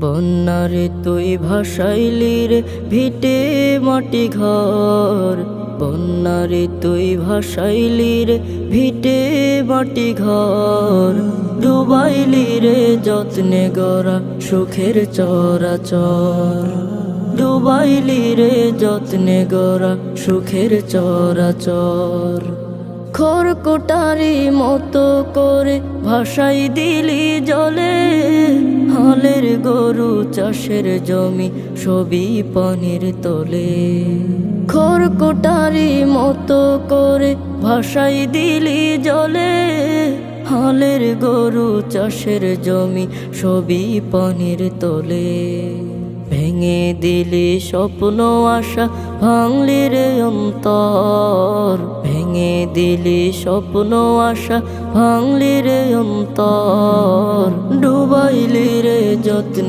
বন্যারে তুই ভাসাইলি রে ভিটে মাটি ঘর, বন্যারে তুই ভাসাইলি রে ভিটে মাটি ঘর, ডুবাইলি রে যত্নে গড়া সুখের চরাচর, ডুবাইলি রে যত্নে গড়া সুখের চরাচর। খড়কুটারি মতো করে ভাসাই দিলি জলে, হালের গরু চাষের জমি সবই পানির তলে। খড়কুটারি মতো করে ভাসাই দিলি জলে, হালের গরু চাষের জমি সবই পানির তলে। ভেঙে দিলি স্বপ্ন আশা ভাঙলি রে অন্তর, ভেঙে দিলি স্বপ্ন আশা ভাঙলি রে অন্তর, ডুবাইলি রে যত্নে